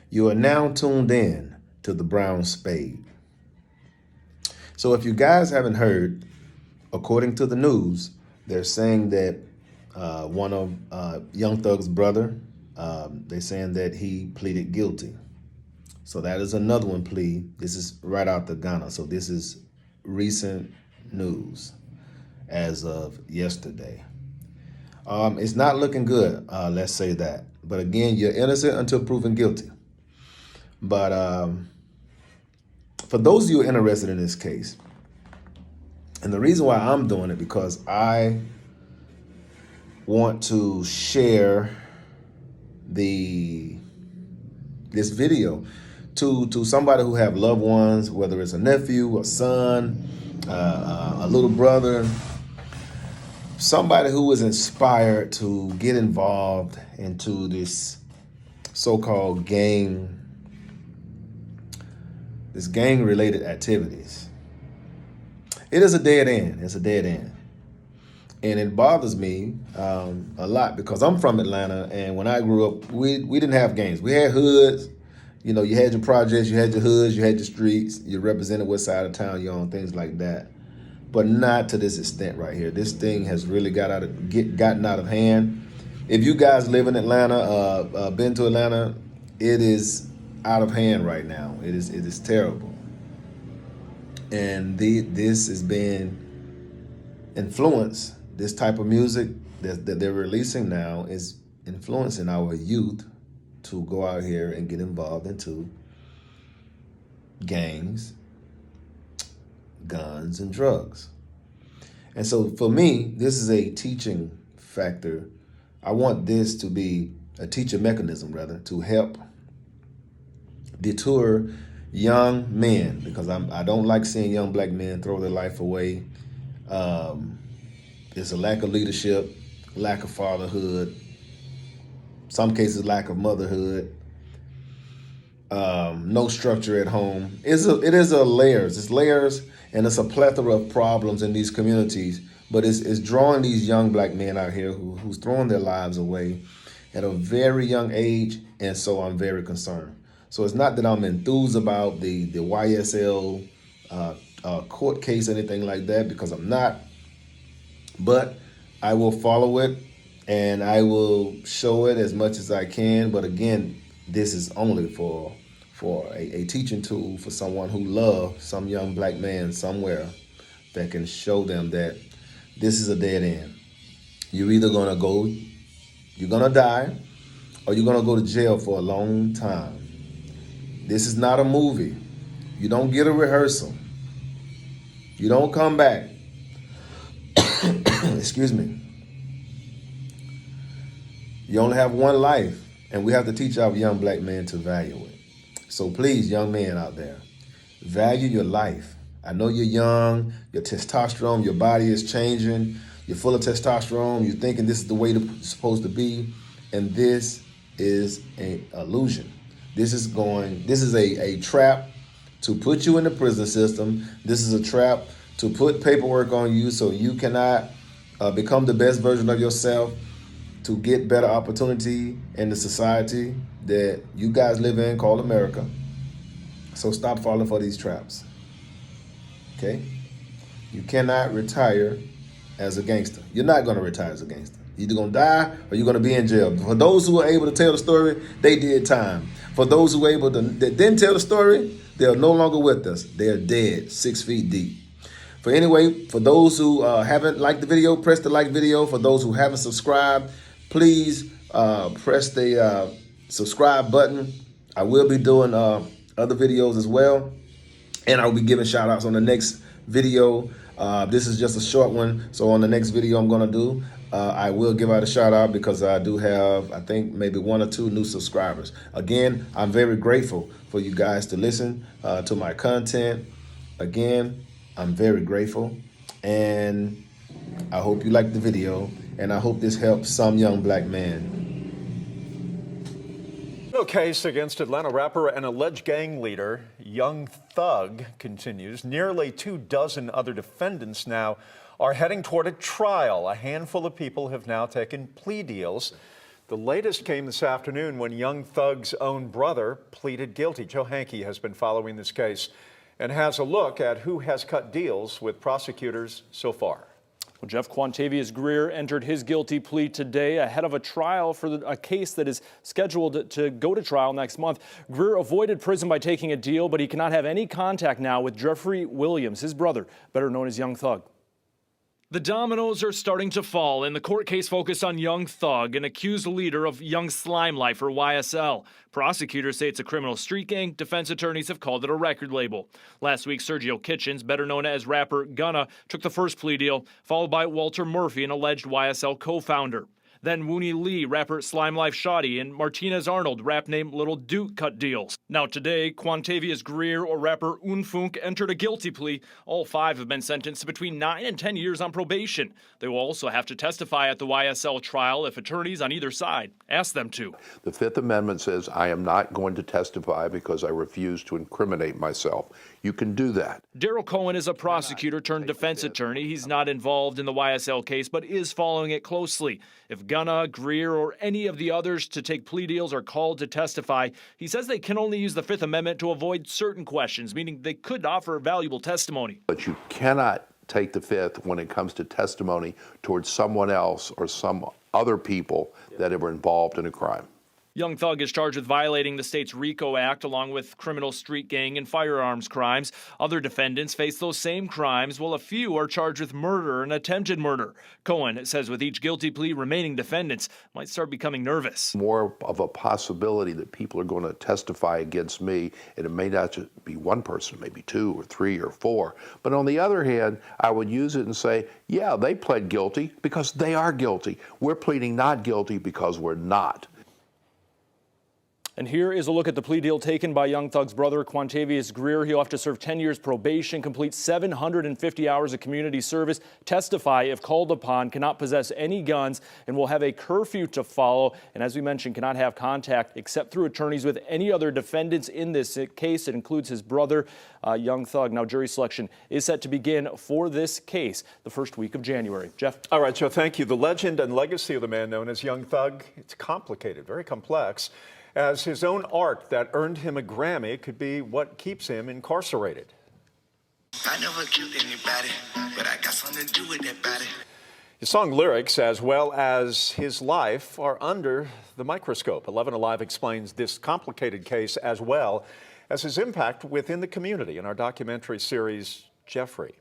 You are now tuned in to the Brown Spade. So if you guys haven't heard, according to the news, they're saying that one of Young Thug's brother, they're saying that he pleaded guilty. So that is another one plea. This is right out the Ghana. So this is recent news as of yesterday. It's not looking good, let's say that. But again, you're innocent until proven guilty. But for those of you who are interested in this case, and the reason why I'm doing it, because I want to share this video to somebody who have loved ones, whether it's a nephew, a son, a little brother, somebody who was inspired to get involved into this so-called gang-related activities. It is a dead end. It's a dead end. And it bothers me a lot because I'm from Atlanta, and when I grew up, we didn't have gangs. We had hoods. You know, you had your projects, you had your hoods, you had your streets, you represented what side of town you're on, things like that. But not to this extent right here. This thing has really gotten out of hand. If you guys live in Atlanta, been to Atlanta, it is out of hand right now. It is terrible. And this is being influenced. This type of music that they're releasing now is influencing our youth to go out here and get involved into gangs, guns, and drugs. And so for me, this is a teaching factor. I want this to be a teaching mechanism, rather, to help deter young men, because I don't like seeing young black men throw their life away. There's a lack of leadership, lack of fatherhood, some cases lack of motherhood, no structure at home. It is layers. It's layers, and it's a plethora of problems in these communities. But it's drawing these young black men out here who's throwing their lives away at a very young age, and so I'm very concerned. So it's not that I'm enthused about the YSL court case, anything like that, because I'm not. But I will follow it, and I will show it as much as I can. But again, this is only for a teaching tool for someone who loves some young black man somewhere that can show them that this is a dead end. You're either gonna die, or you're gonna go to jail for a long time. This is not a movie. You don't get a rehearsal. You don't come back. Excuse me. You only have one life, and we have to teach our young black men to value it. So please, young men out there, value your life. I know you're young, your testosterone, your body is changing, you're full of testosterone, you're thinking this is the way it's supposed to be, and this is an illusion. This is a trap to put you in the prison system. This is a trap to put paperwork on you so you cannot become the best version of yourself, to get better opportunity in the society that you guys live in called America. So stop falling for these traps. Okay? You cannot retire as a gangster. You're not going to retire as a gangster. You're either going to die or you're going to be in jail. For those who were able to tell the story, they did time. For those who were that didn't tell the story, they are no longer with us. They are dead, 6 feet deep. For those who haven't liked the video, press the like video. For those who haven't subscribed, please press the subscribe button. I will be doing other videos as well, and I'll be giving shout outs on the next video. This is just a short one, so on the next video I'm gonna do, I will give out a shout out because I do have, I think, maybe 1 or 2 new subscribers. Again, I'm very grateful for you guys to listen to my content. Again, I'm very grateful, and I hope you liked the video, and I hope this helps some young black man. The case against Atlanta rapper and alleged gang leader Young Thug continues. Nearly 24 other defendants now are heading toward a trial. A handful of people have now taken plea deals. The latest came this afternoon when Young Thug's own brother pleaded guilty. Joe Hankey has been following this case and has a look at who has cut deals with prosecutors so far. Well, Jeff, Quantavious Greer entered his guilty plea today ahead of a trial for a case that is scheduled to go to trial next month. Greer avoided prison by taking a deal, but he cannot have any contact now with Jeffrey Williams, his brother, better known as Young Thug. The dominoes are starting to fall, and the court case focused on Young Thug, an accused leader of Young Slime Life, or YSL. Prosecutors say it's a criminal street gang. Defense attorneys have called it a record label. Last week, Sergio Kitchens, better known as rapper Gunna, took the first plea deal, followed by Walter Murphy, an alleged YSL co-founder. Then Wooney Lee, rapper Slime Life Shoddy, and Martinez Arnold, rap name Little Duke, cut deals. Now today, Quantavious Greer, or rapper Unfunk, entered a guilty plea. All five have been sentenced to between 9 and 10 years on probation. They will also have to testify at the YSL trial if attorneys on either side ask them to. The Fifth Amendment says I am not going to testify because I refuse to incriminate myself. You can do that. Daryl Cohen is a prosecutor turned defense attorney. He's not involved in the YSL case, but is following it closely. If Gunna, Greer, or any of the others to take plea deals are called to testify, he says they can only use the Fifth Amendment to avoid certain questions, meaning they could offer valuable testimony. But you cannot take the Fifth when it comes to testimony towards someone else or some other people that were involved in a crime. Young Thug is charged with violating the state's RICO Act along with criminal street gang and firearms crimes. Other defendants face those same crimes, while a few are charged with murder and attempted murder. Cohen says with each guilty plea, remaining defendants might start becoming nervous. More of a possibility that people are going to testify against me, and it may not just be one person, maybe 2 or 3 or 4. But on the other hand, I would use it and say, yeah, they pled guilty because they are guilty. We're pleading not guilty because we're not. And here is a look at the plea deal taken by Young Thug's brother, Quantavious Greer. He'll have to serve 10 years probation, complete 750 hours of community service, testify if called upon, cannot possess any guns, and will have a curfew to follow. And as we mentioned, cannot have contact except through attorneys with any other defendants in this case. It includes his brother, Young Thug. Now, jury selection is set to begin for this case the first week of January. Jeff? All right, Joe, thank you. The legend and legacy of the man known as Young Thug, it's complicated, very complex, as his own art that earned him a Grammy could be what keeps him incarcerated. I never killed anybody, but I got something to do with that body. His song lyrics, as well as his life, are under the microscope. 11 Alive explains this complicated case as well as his impact within the community in our documentary series, Jeffrey.